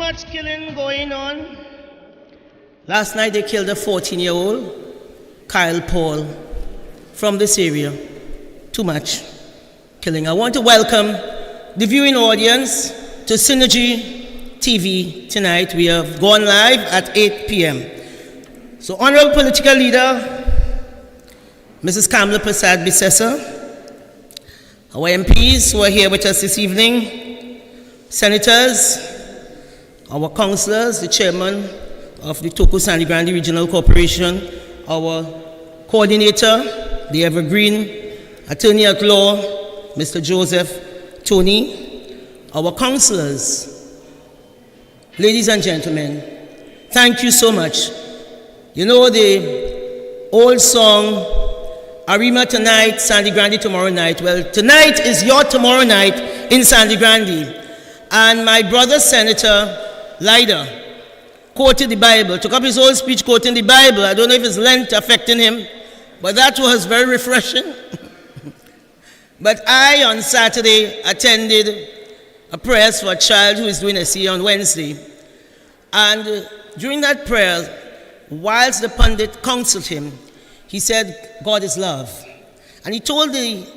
much killing going on. Last night they killed a 14-year-old, Kyle Paul, from this area. Too much killing. I want to welcome the viewing audience to Synergy TV tonight. We have gone live at 8 p.m. So, Honorable Political Leader, Mrs. Kamala Prasad Bisesa, our MPs who are here with us this evening, senators, our councillors, the chairman of the Toko Sandy Grande Regional Corporation, our coordinator, the Evergreen Attorney at Law, Mr. Joseph Tony, our councillors, ladies and gentlemen, thank you so much. You know the old song, Arima tonight, Sandy Grande tomorrow night. Well, tonight is your tomorrow night in Sandy Grande. And my brother, Senator Leida, quoted the Bible, took up his whole speech quoting the Bible. I don't know if it's Lent affecting him, but that was very refreshing. But I, on Saturday, attended a prayer for a child who is doing a CA on Wednesday. And during that prayer, whilst the pundit counseled him, he said, God is love. And he told the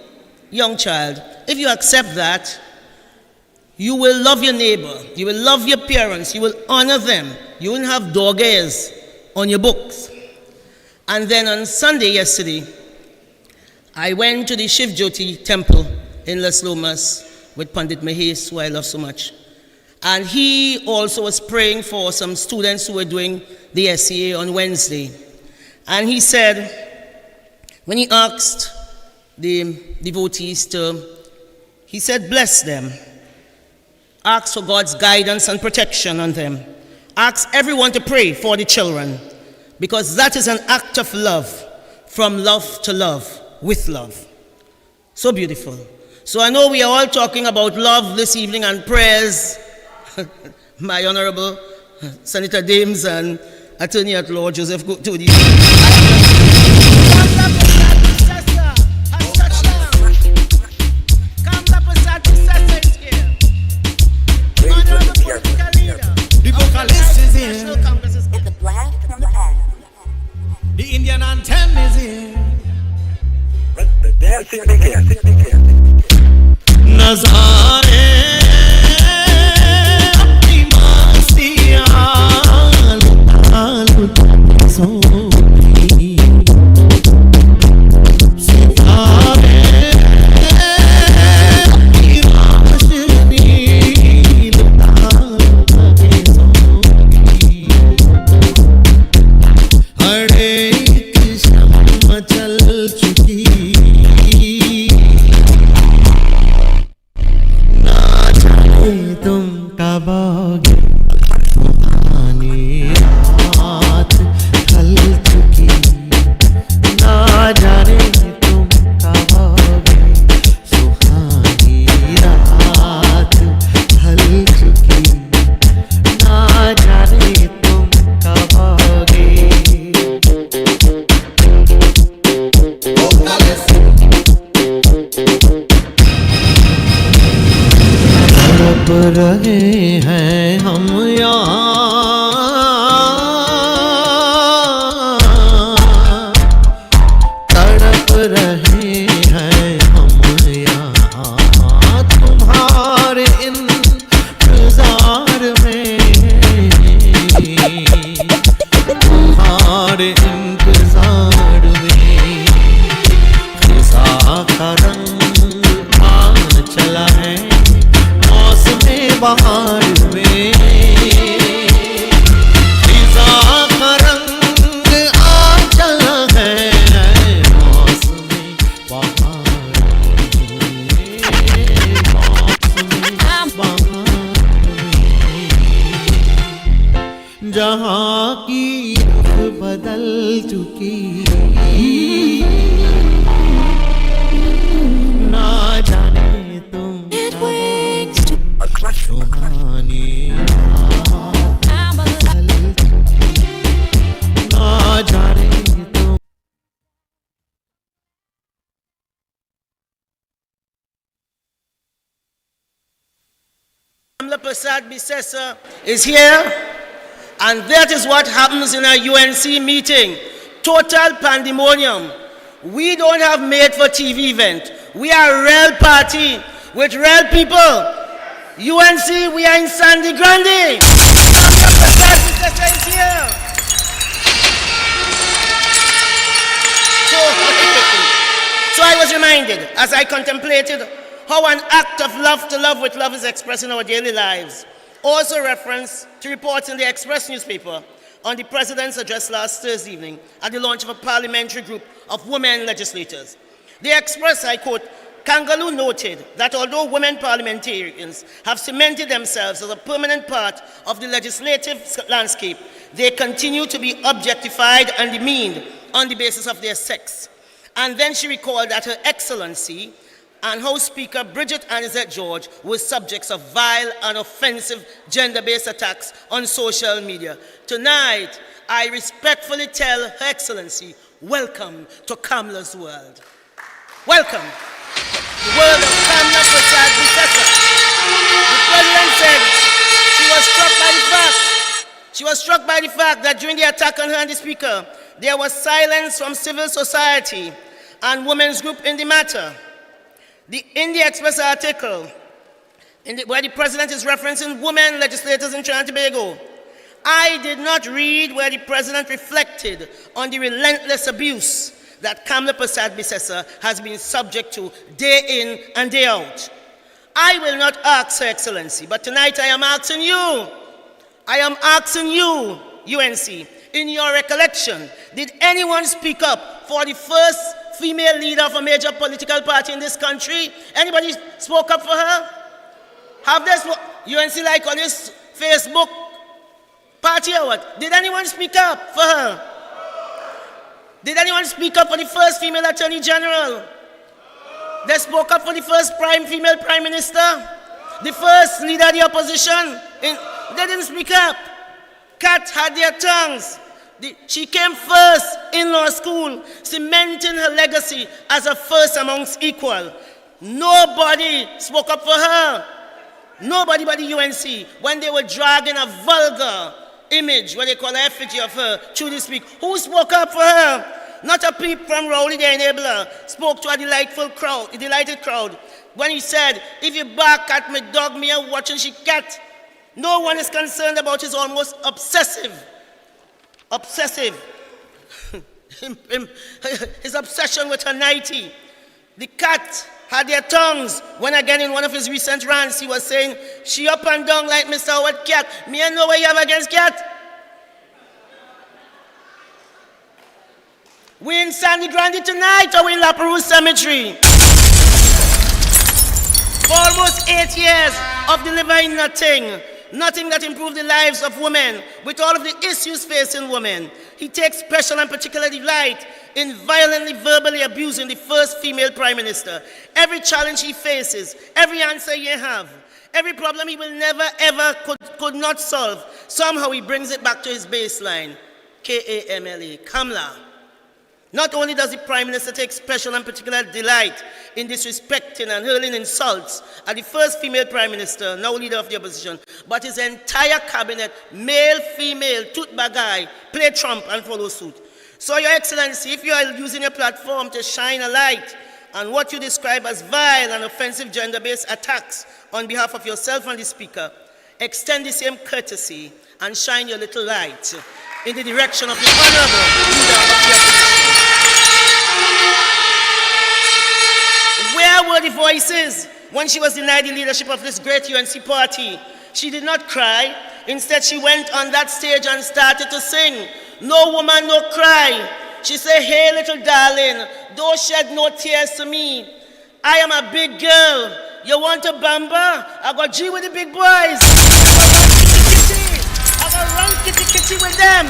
young child, if you accept that, you will love your neighbor, you will love your parents, you will honor them, you won't have dog ears on your books. And then on Sunday yesterday, I went to the Shiv Jyoti temple in Las Lomas with Pandit Mahesh, who I love so much. And he also was praying for some students who were doing the SCA on Wednesday. And he said, when he asked the devotees he said, bless them. Ask for God's guidance and protection on them. Ask everyone to pray for the children, because that is an act of love, from love to love, with love. So beautiful. So I know we are all talking about love this evening and prayers. My Honorable Senator Dames and Attorney at Law Joseph Tony. The vocalist is here. The Indian anthem is here. Nazare apni masti aal soti sitare apni roshni lutaal soti hare ek sham chal chuki तुम कब आओगे सुहानी रात ढल चुकी ना जाने तुम कब आओगे सुहानी रात ढल चुकी ना जाने तुम कब आओगे तड़प रहे हैं हम यहाँ, तड़प रहे हैं हम यहाँ तुम्हारे इंतजार में, तुम्हारे इंतजार में खिसा का रंग आ चला है बहार में, फिजा का रंग आ चला है मौसमी बहार में, मौसमी बहार में जहाँ की रुख बदल चुकी ना जाने तुम सुहानी ना जाने तुम। Kamla Prasad Bisesa is here, and that is what happens in a UNC meeting. Total pandemonium. We don't have made-for-TV event. We are a real party with real people. UNC, we are in Sandy Grande. Kamla Prasad Bisesa is here. So I was reminded, as I contemplated how an act of love to love with love is expressed in our daily lives. Also reference to reports in the Express newspaper on the President's address last Thursday evening at the launch of a parliamentary group of women legislators. The Express, I quote, Kangaloo noted that although women parliamentarians have cemented themselves as a permanent part of the legislative landscape, they continue to be objectified and demeaned on the basis of their sex. And then she recalled that Her Excellency and House Speaker Bridget Anizette George were subjects of vile and offensive gender-based attacks on social media. Tonight, I respectfully tell Her Excellency, welcome to Kamla's world. Welcome. The world of Kamla Prasad Bisesa. The President said she was struck by the fact that during the attack on her and the Speaker, there was silence from civil society and women's group in the matter. In the Express article, where the President is referencing women legislators in Trinidad and Tobago, I did not read where the President reflected on the relentless abuse that Kamla Prasad Bisesa has been subject to day in and day out. I will not ask Her Excellency, but tonight I am asking you. I am asking you, UNC, in your recollection, did anyone speak up for the first female leader of a major political party in this country? Anybody spoke up for her? Have they UNC like on this Facebook party or what? Did anyone speak up for her? Did anyone speak up for the first female Attorney General? They spoke up for the first female Prime Minister? The first leader of the opposition? They didn't speak up. Cat had their tongues. She came first in law school, cementing her legacy as a first amongst equal. Nobody spoke up for her. Nobody but the UNC. When they were dragging a vulgar image, what they call an effigy of her, through the speak, who spoke up for her? Not a peep from Rowley, the enabler, spoke to a delighted crowd, when he said, if you bark at me dog, me a watching she cat. No one is concerned about his almost obsessive his obsession with her nightie. The cat had their tongues when again in one of his recent rants he was saying, she up and down like Mr. Howard Cat. Me and know what you have against cat. We in Sandy Grande tonight or we in La Perouse Cemetery? For almost 8 years of delivering nothing that improved the lives of women with all of the issues facing women. He takes special and particular delight in violently, verbally abusing the first female Prime Minister. Every challenge he faces, every answer he have, every problem he will never ever could not solve, somehow he brings it back to his baseline. K-A-M-L-A, Kamla. Not only does the Prime Minister take special and particular delight in disrespecting and hurling insults at the first female Prime Minister, now leader of the opposition, but his entire cabinet, male, female, tooth bagay, play Trump and follow suit. So, Your Excellency, if you are using your platform to shine a light on what you describe as vile and offensive gender-based attacks on behalf of yourself and the Speaker, extend the same courtesy and shine your little light in the direction of the honorable leader of the opposition. Where were the voices when she was denied the leadership of this great UNC party? She did not cry. Instead, she went on that stage and started to sing. No woman, no cry. She said, hey, little darling, don't shed no tears to me. I am a big girl. You want a bamba? I got G with the big boys. I got run kitty with them.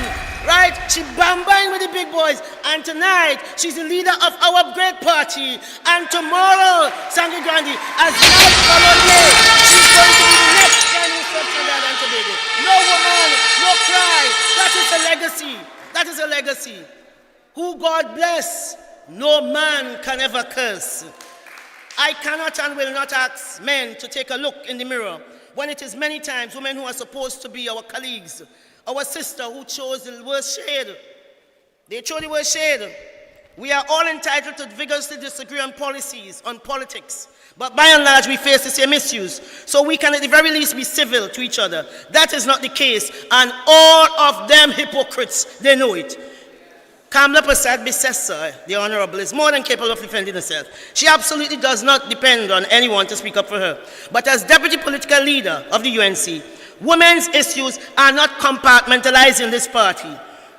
Right? She bambaing with the big boys. And tonight, she's the leader of our great party. And tomorrow, Sandy Grande, as night follows day, she's going to be the next Prime Minister of Trinidad and Tobago. No woman, no cry. That is a legacy. That is a legacy. Who God bless, no man can ever curse. I cannot and will not ask men to take a look in the mirror when it is many times women who are supposed to be our colleagues, our sister who chose the worst shade. They chose the worst shade. We are all entitled to vigorously disagree on policies, on politics. But by and large, we face the same issues. So we can at the very least be civil to each other. That is not the case. And all of them hypocrites, they know it. Kamla Prasad Bisessa, the Honorable, is more than capable of defending herself. She absolutely does not depend on anyone to speak up for her. But as deputy political leader of the UNC, women's issues are not compartmentalized in this party.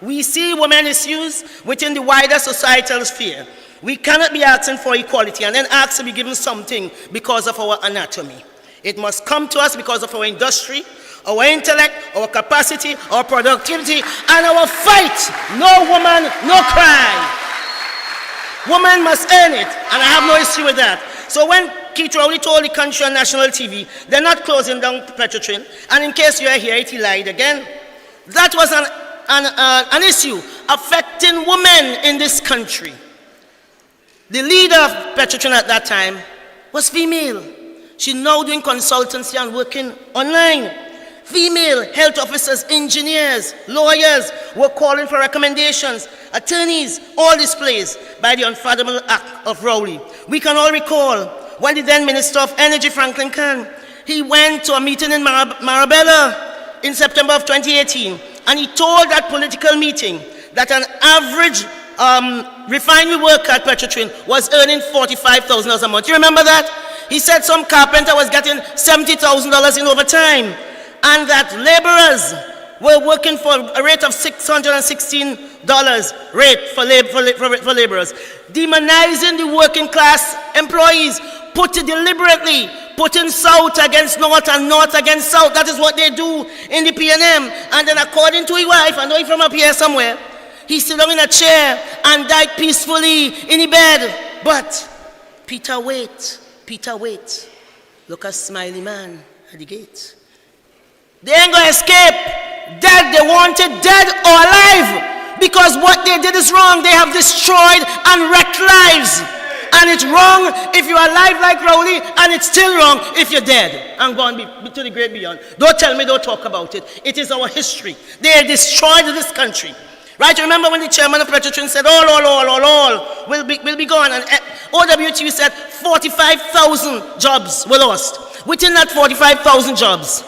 We see women's issues within the wider societal sphere. We cannot be asking for equality and then ask to be given something because of our anatomy. It must come to us because of our industry, our intellect, our capacity, our productivity, and our fight. No woman, no cry. Woman must earn it, and I have no issue with that. So when Keith Rowley told the country on national TV, they're not closing down Petrotrin, and in case you are here, he lied again. That was an issue affecting women in this country. The leader of Petrotrin at that time was female. She's now doing consultancy and working online. Female health officers, engineers, lawyers were calling for recommendations. Attorneys, all displaced by the unfathomable act of Rowley. We can all recall when the then Minister of Energy, Franklin Khan, he went to a meeting in Marabella in September of 2018, and he told that political meeting that an average refinery worker at Petrotrin was earning $45,000 a month. You remember that? He said some carpenter was getting $70,000 in overtime, and that laborers were working for a rate of $616 rate for laborers. Demonizing the working class employees, deliberately putting South against North and North against South. That is what they do in the PNM. And then according to his wife, I know he's from up here somewhere, he sit down in a chair and died peacefully in the bed. But Peter wait. Look at Smiley Man at the gate. They ain't gonna escape. Dead, they wanted dead or alive. Because what they did is wrong. They have destroyed and wrecked lives. And it's wrong if you're alive like Rowley, and it's still wrong if you're dead and gone to the great beyond. Don't tell me, don't talk about it. It is our history. They destroyed this country. Right? Remember when the chairman of Petrotrin said, all will be gone. And OWTU said 45,000 jobs were lost. Within that 45,000 jobs,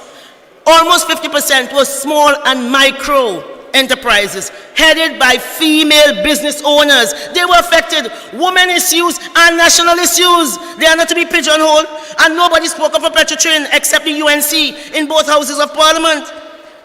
almost 50% were small and micro enterprises headed by female business owners. They were affected. Women issues and national issues. They are not to be pigeonholed. And nobody spoke up for Petrotrin except the UNC in both houses of parliament.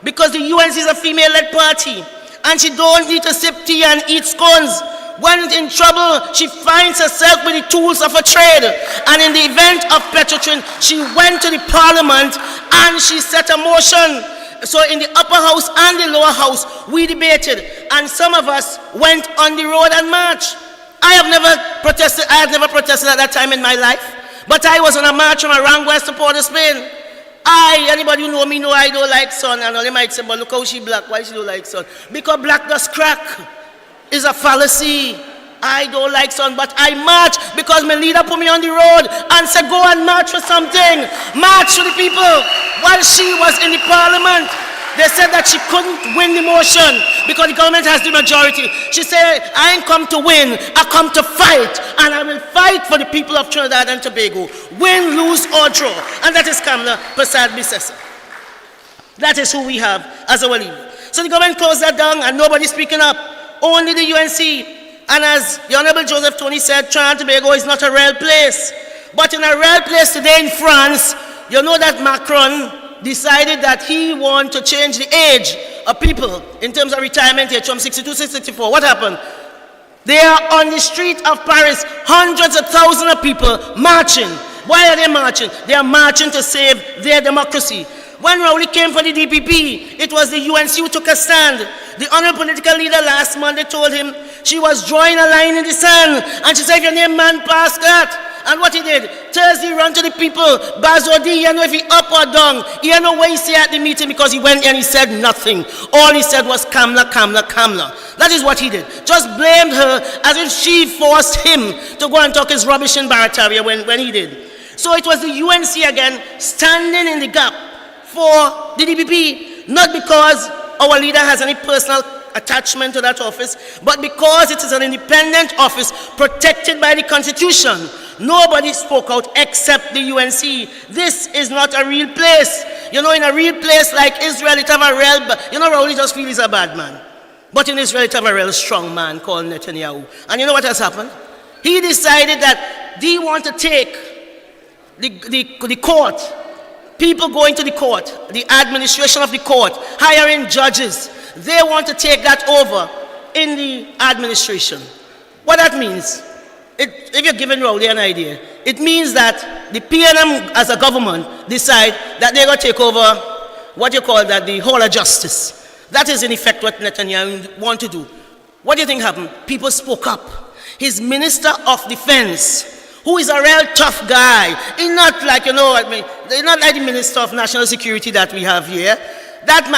Because the UNC is a female-led party. And she don't need to sip tea and eat scones. When in trouble, she finds herself with the tools of a trade. And in the event of Petrotrin, she went to the parliament and she set a motion. So in the upper house and the lower house, we debated. And some of us went on the road and marched. I had never protested at that time in my life. But I was on a march from Aranguez to Port of Spain. Anybody who know me know I don't like sun. And they might say, but look how she black. Why she don't like sun? Because black does crack. It's a fallacy. I don't like sun, but I march because my leader put me on the road and said, go and march for something. March for the people. While she was in the parliament, they said that she couldn't win the motion because the government has the majority. She said, I ain't come to win, I come to fight. And I will fight for the people of Trinidad and Tobago. Win, lose, or draw. And that is Kamla Prasad Bisessa. That is who we have as our leader. So the government closed that down and nobody's speaking up. Only the UNC. And as the Honorable Joseph Tony said, Trinidad and Tobago is not a real place. But in a real place today in France, you know that Macron decided that he wanted to change the age of people in terms of retirement age from 62 to 64. What happened? They are on the street of Paris, hundreds of thousands of people marching. Why are they marching? They are marching to save their democracy. When Rowley came for the DPP, it was the UNC who took a stand. The honorable political leader last Monday told him she was drawing a line in the sand. And she said, if your name man pass that. And what he did, Thursday he ran to the people. Bazodi, you know if he up or down. He had no way he say at the meeting because he went and he said nothing. All he said was Kamla, Kamla, Kamla. That is what he did. Just blamed her as if she forced him to go and talk his rubbish in Barataria when he did. So it was the UNC again standing in the gap for the DPP, not because our leader has any personal attachment to that office, but because it is an independent office protected by the Constitution. Nobody spoke out except the UNC. This is not a real place. You know, in a real place like Israel, it have a real, you know, Rowley just feels he's a bad man. But in Israel, it have a real strong man called Netanyahu. And you know what has happened? He decided that they want to take the court, people going to the court, the administration of the court, hiring judges. They want to take that over in the administration. What that means, if you're giving Rowley an idea, it means that the PNM as a government decide that they're going to take over what you call that, the Hall of Justice. That is in effect what Netanyahu want to do. What do you think happened? People spoke up. His Minister of Defense, who is a real tough guy, he's not like, you know, he's not like the Minister of National Security that we have here. That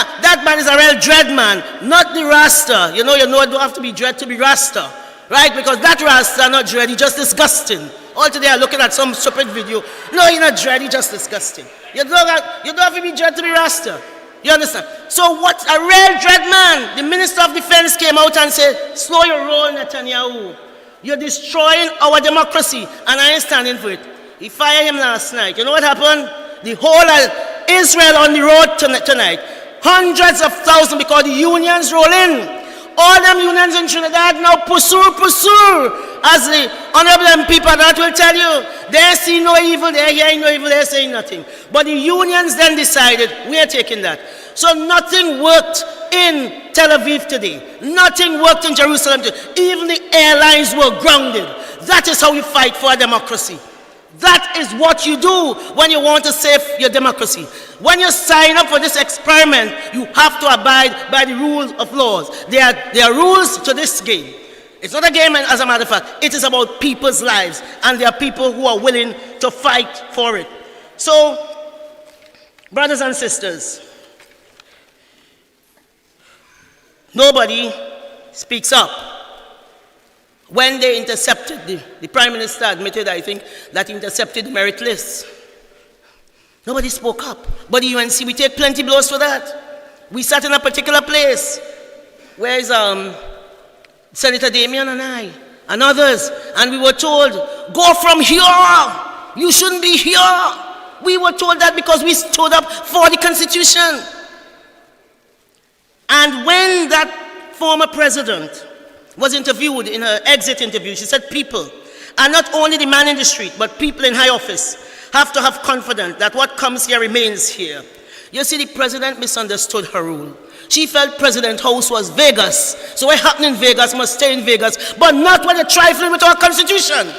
man is a real dread man, not the Rasta. You know, don't have to be dread to be Rasta, right? Because that Rasta not dread, he's just disgusting. All today I'm looking at some stupid video. No, he's not dread, he's just disgusting. You don't have to be dread to be Rasta. You understand? So what a real dread man, the Minister of Defense came out and said, slow your roll, Netanyahu. You're destroying our democracy, and I ain't standing for it. He fired him last night. You know what happened? The whole of Israel on the road tonight. Hundreds of thousands, because the unions roll in. All them unions in Trinidad now pursue, as the honorable people that will tell you, they see no evil, they're hearing no evil, they're saying nothing. But the unions then decided, we are taking that. So nothing worked in Tel Aviv today. Nothing worked in Jerusalem today. Even the airlines were grounded. That is how you fight for a democracy. That is what you do when you want to save your democracy. When you sign up for this experiment, you have to abide by the rules of laws. There are rules to this game. It's not a game, as a matter of fact. It is about people's lives, and there are people who are willing to fight for it. So, brothers and sisters, nobody speaks up. When they intercepted, the Prime Minister admitted, I think, that he intercepted the merit list. Nobody spoke up. But the UNC, we take plenty blows for that. We sat in a particular place. Where is Senator Damian and I, and others, and we were told, go from here. You shouldn't be here. We were told that because we stood up for the Constitution. And when that former president was interviewed in her exit interview, she said people, and not only the man in the street, but people in high office, have to have confidence that what comes here remains here. You see, the president misunderstood her rule. She felt President House was Vegas, so what happened in Vegas must stay in Vegas, but not when you're trifling with our Constitution.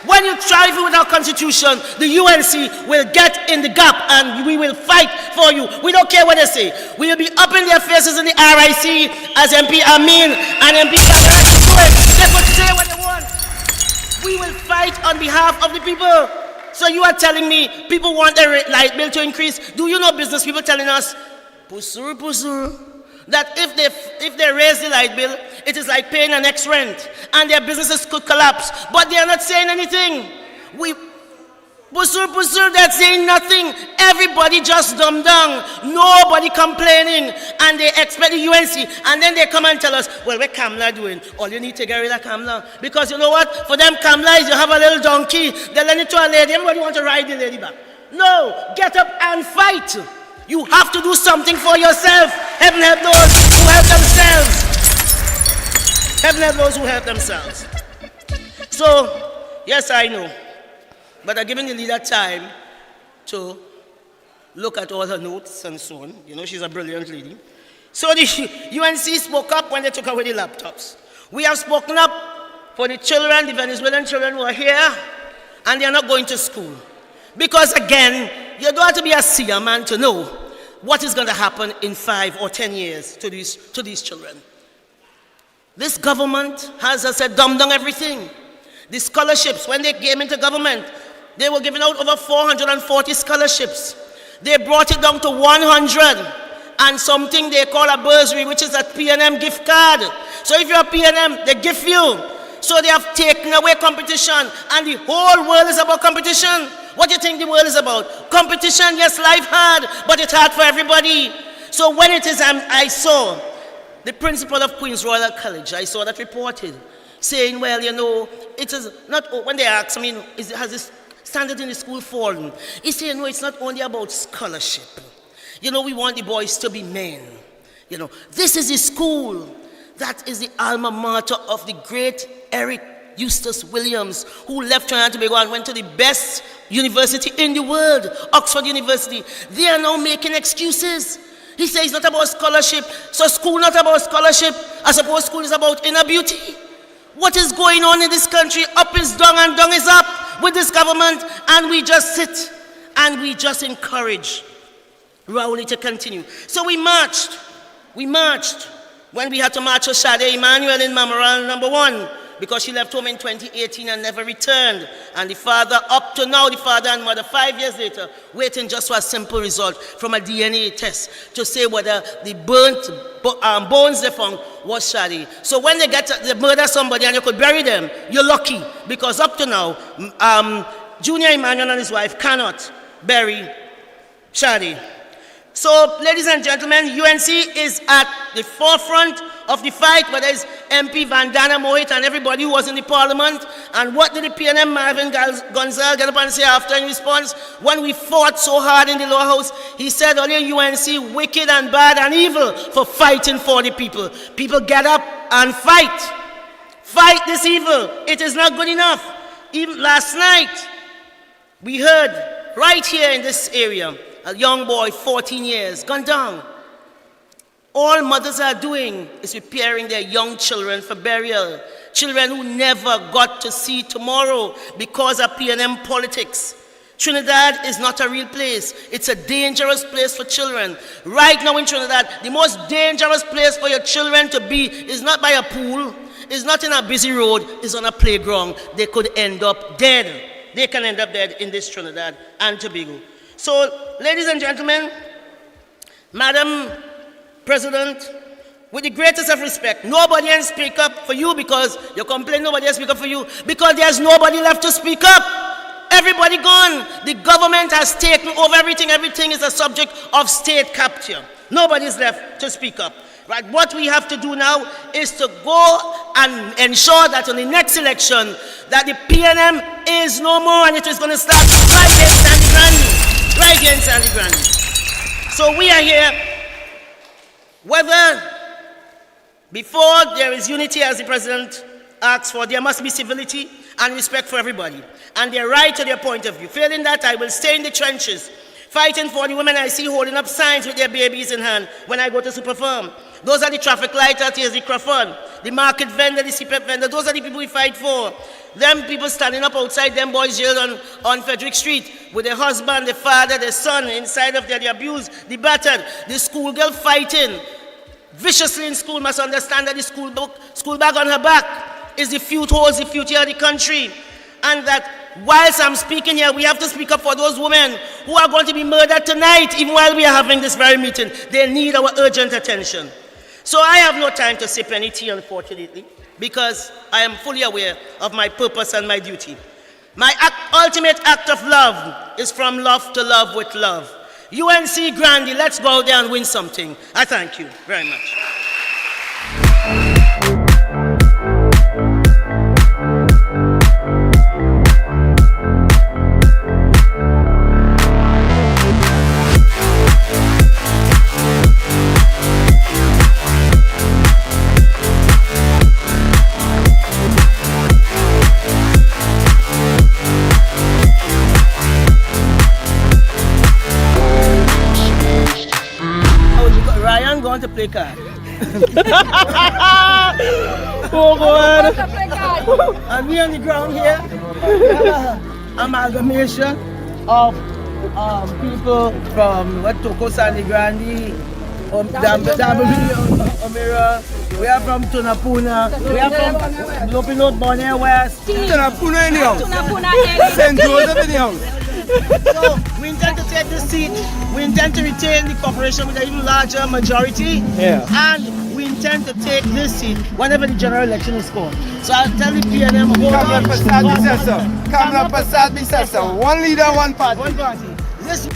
When you trifle with our Constitution, the UNC will get in the gap and we will fight for you. We don't care what they say. We will be up in their faces in the RIC as MP Amin and MP Kabir. They could say what they want. We will fight on behalf of the people. So you are telling me people want their light bill to increase? Do you know business people telling us, pusur, that if they raise the light bill, it is like paying an next rent, and their businesses could collapse. But they are not saying anything. Pusur, they're saying nothing. Everybody just dumbed down. Nobody complaining. And they expect the UNC. And then they come and tell us, well, what Kamla doing? All you need to get rid of Kamla. Because you know what? For them, Kamla is you have a little donkey. They lend it to a lady. Everybody wants to ride the lady back. No, get up and fight. You have to do something for yourself. Heaven help those who help themselves. Heaven help those who help themselves. So, yes, I know. But I'm giving the leader time to look at all her notes and so on. You know, she's a brilliant lady. So the UNC spoke up when they took away the laptops. We have spoken up for the children, the Venezuelan children who are here, and they are not going to school. Because again, you don't have to be a seer man to know what is going to happen in 5 or 10 years to these children. This government has, as I said, dumbed down everything. The scholarships, when they came into government, they were giving out over 440 scholarships. They brought it down to 100 and something they call a bursary, which is a PNM gift card. So if you're a PNM, they gift you. So they have taken away competition, and the whole world is about competition. What do you think the world is about? Competition, yes, life hard, but it's hard for everybody. So when it is, I saw the principal of Queen's Royal College, I saw that reported, saying, well, you know, it is not, when they asked, I mean, has this standard in the school fallen? He said, no, it's not only about scholarship. You know, we want the boys to be men. You know, this is a school that is the alma mater of the great Eric Eustace Williams, who left Trinidad and Tobago and went to the best university in the world, Oxford University. They are now making excuses. He says it's not about scholarship. So school not about scholarship. I suppose school is about inner beauty. What is going on in this country? Up is down and down is up with this government, and we just sit and we just encourage Rowley to continue. So we marched. When we had to march for Shade Emmanuel in Memorial number 1, because she left home in 2018 and never returned. And the father, up to now, the father and mother, 5 years later, waiting just for a simple result from a DNA test to say whether the burnt bones they found was Shadi. So when they murder somebody and you could bury them, you're lucky, because up to now, Junior Emmanuel and his wife cannot bury Shadi. So, ladies and gentlemen, UNC is at the forefront of the fight, whether it's MP Vandana Mohit and everybody who was in the parliament. And what did the PNM Marvin Gonzalez get up and say after in response? When we fought so hard in the lower house, he said only UNC wicked and bad and evil for fighting for the people. People get up and fight. Fight this evil. It is not good enough. Even last night, we heard right here in this area, a young boy, 14 years, gone down. All mothers are doing is preparing their young children for burial. Children who never got to see tomorrow because of PNM politics. Trinidad is not a real place. It's a dangerous place for children. Right now in Trinidad, the most dangerous place for your children to be is not by a pool, is not in a busy road, is on a playground. They could end up dead. They can end up dead in this Trinidad and Tobago. So, ladies and gentlemen, Madam President, with the greatest of respect, nobody can speak up for you because you complain nobody can speak up for you because there's nobody left to speak up. Everybody gone. The government has taken over everything. Everything is a subject of state capture. Nobody's left to speak up. Right? What we have to do now is to go and ensure that in the next election that the PNM is no more, and it is going to start right here in Sandy Grande. Right here in Sandy Grande. So we are here, whether before there is unity as the President asks for, there must be civility and respect for everybody. And they're right to their point of view. Failing that, I will stay in the trenches, fighting for the women I see holding up signs with their babies in hand when I go to Superfarm. Those are the traffic lights out here, the Crawford, the market vendor, the CPEP vendor. Those are the people we fight for. Them people standing up outside them boys' jail on Frederick Street with their husband, their father, their son inside of there, the abused, the battered, the schoolgirl fighting viciously in school must understand that the school bag on her back is the holds the future of the country. And that whilst I'm speaking here, we have to speak up for those women who are going to be murdered tonight, even while we are having this very meeting. They need our urgent attention. So I have no time to sip any tea, unfortunately, because I am fully aware of my purpose and my duty. My ultimate act of love is from love to love with love. UNC Grande, let's go out there and win something. I thank you very much. Going to play card. Oh God! And we on the ground here. Amalgamation of people from Toko Sandy Grande, Omira. We are from Tunapuna. We are from Lopinot Bonner West. Tunapuna anyhow. Tunapuna area. St. Joseph anyhow. So we intend to take this seat, we intend to retain the corporation with an even larger majority. Yeah. And we intend to take this seat whenever the general election is called. So I'll tell the PNM, hold on. Kamala Prasad Bisesa. Kamala Prasad Bisesa. One leader, one party. One party. This